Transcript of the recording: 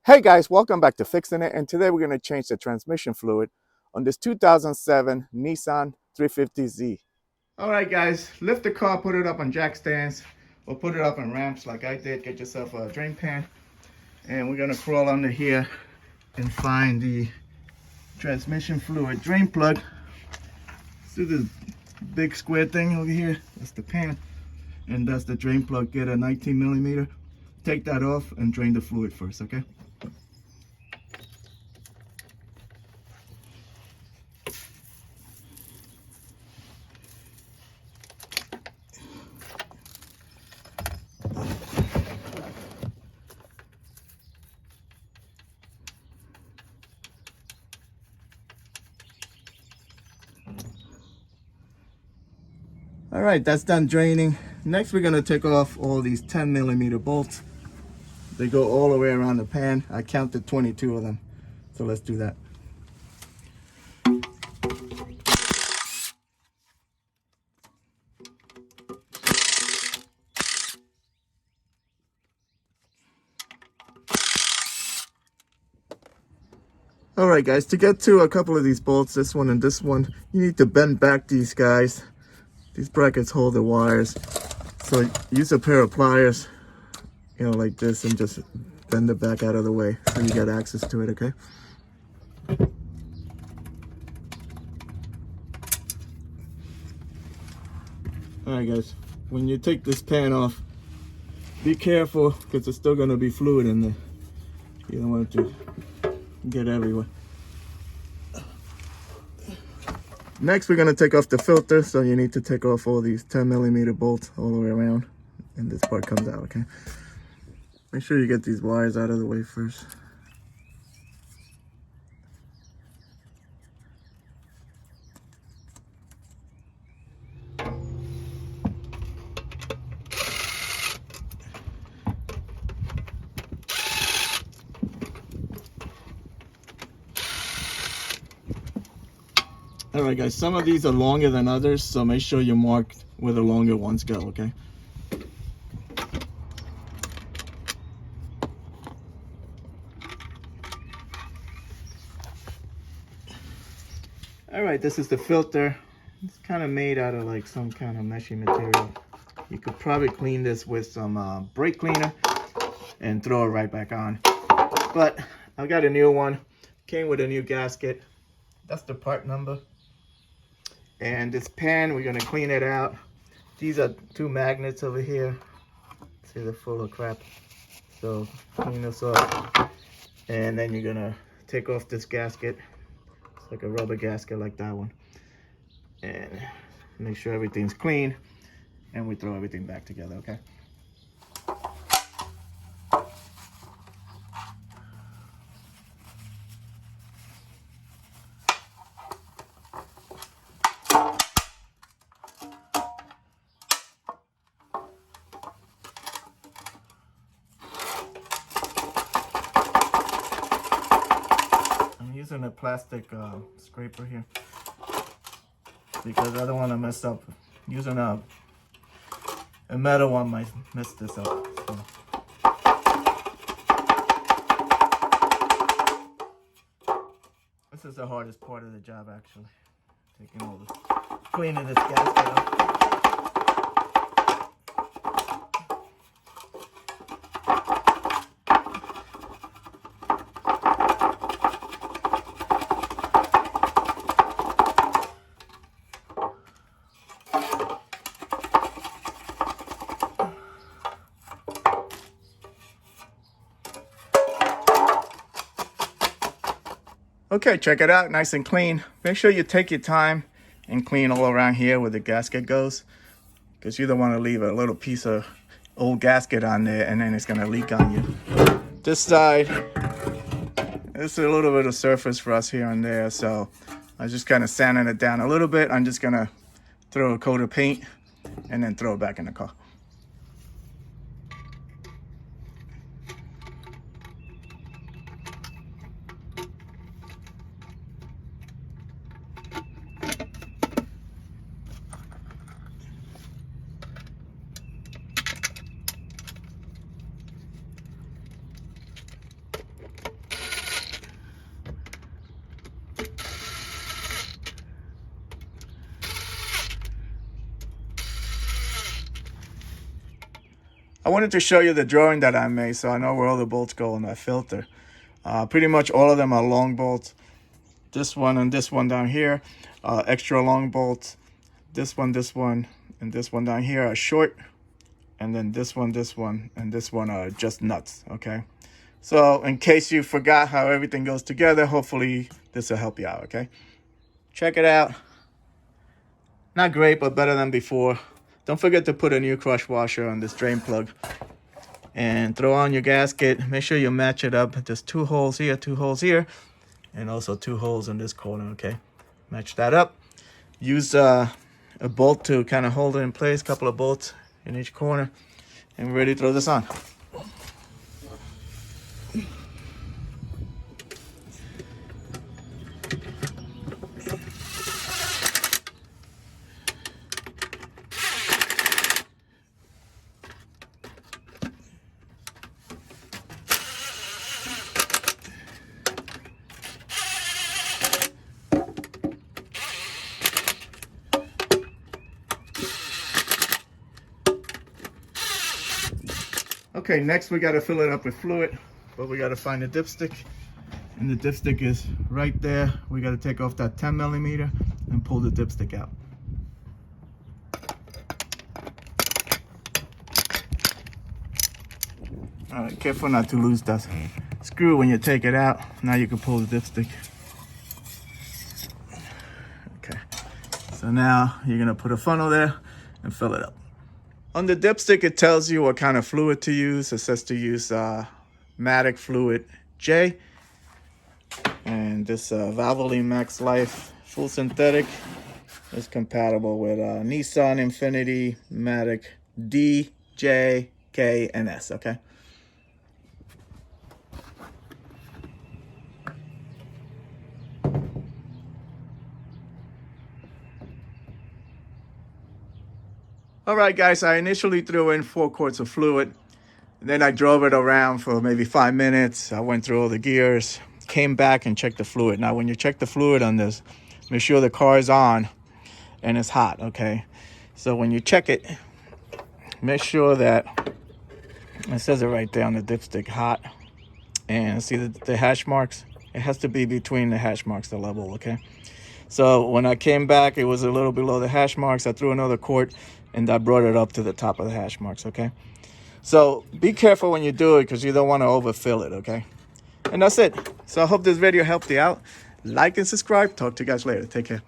Hey guys, welcome back to Fixin' It, and today we're going to change the transmission fluid on this 2007 Nissan 350Z. All right guys, lift the car, put it up on jack stands, or put it up on ramps like I did. Get yourself a drain pan, and we're going to crawl under here and find the transmission fluid drain plug. See this big square thing over here? That's the pan, and that's the drain plug. Get a 19 millimeter. Take that off and drain the fluid first, okay? All right, that's done draining. Next, we're gonna take off all these 10 millimeter bolts. They go all the way around the pan. I counted 22 of them. So let's do that. All right, guys, to get to a couple of these bolts, this one and this one, you need to bend back these guys. These brackets hold the wires. So use a pair of pliers, like this, and just bend it back out of the way so you get access to it, okay? All right, guys, when you take this pan off, be careful because there's still gonna be fluid in there. You don't want it to get everywhere. Next, we're gonna take off the filter, so you need to take off all these 10 millimeter bolts all the way around, and this part comes out, okay? Make sure you get these wires out of the way first. All right, guys, some of these are longer than others, so make sure you mark where the longer ones go, okay? All right, this is the filter. It's kind of made out of like some kind of meshy material. You could probably clean this with some brake cleaner and throw it right back on. But I got a new one. Came with a new gasket. That's the part number. And this pan, we're gonna clean it out. These are two magnets over here. See, they're full of crap. So clean this up. And then you're gonna take off this gasket. It's like a rubber gasket like that one. And make sure everything's clean. And we throw everything back together, okay? Using a plastic scraper here because I don't want to mess up. Using a metal one might mess this up. So. This is the hardest part of the job, actually. Taking all the cleaning this gasket up. Okay, check it out, nice and clean. Make sure you take your time and clean all around here where the gasket goes, because you don't want to leave a little piece of old gasket on there and then it's gonna leak on you. This side, there's a little bit of surface for us here and there, so I'm just kind of sanding it down a little bit. I'm just gonna throw a coat of paint and then throw it back in the car. I wanted to show you the drawing that I made so I know where all the bolts go in that filter. Pretty much all of them are long bolts. This one and this one down here, extra long bolts. This one, and this one down here are short. And then this one, and this one are just nuts, okay? So in case you forgot how everything goes together, hopefully this will help you out, okay? Check it out. Not great, but better than before. Don't forget to put a new crush washer on this drain plug. And throw on your gasket. Make sure you match it up. There's 2 holes here, 2 holes here. And also 2 holes in this corner, okay? Match that up. Use a bolt to kind of hold it in place. A couple of bolts in each corner. And we're ready to throw this on. Okay, next we got to fill it up with fluid, but we got to find the dipstick, and the dipstick is right there. We got to take off that 10 millimeter and pull the dipstick out. All right, careful not to lose that screw when you take it out. Now you can pull the dipstick. Okay, so now you're gonna put a funnel there and fill it up. On the dipstick, it tells you what kind of fluid to use. It says to use Matic Fluid J. And this Valvoline Max Life Full Synthetic is compatible with Nissan Infiniti Matic D, J, K, and S, okay? All right, guys, I initially threw in 4 quarts of fluid. Then I drove it around for maybe 5 minutes. I went through all the gears, came back and checked the fluid. Now, when you check the fluid on this, make sure the car is on and it's hot, okay? So when you check it, make sure that, it says it right there on the dipstick, hot. And see the hash marks? It has to be between the hash marks, the level, okay? So when I came back, it was a little below the hash marks. I threw another quart and I brought it up to the top of the hash marks, okay? So be careful when you do it because you don't want to overfill it, okay? And that's it. So I hope this video helped you out. Like and subscribe. Talk to you guys later. Take care.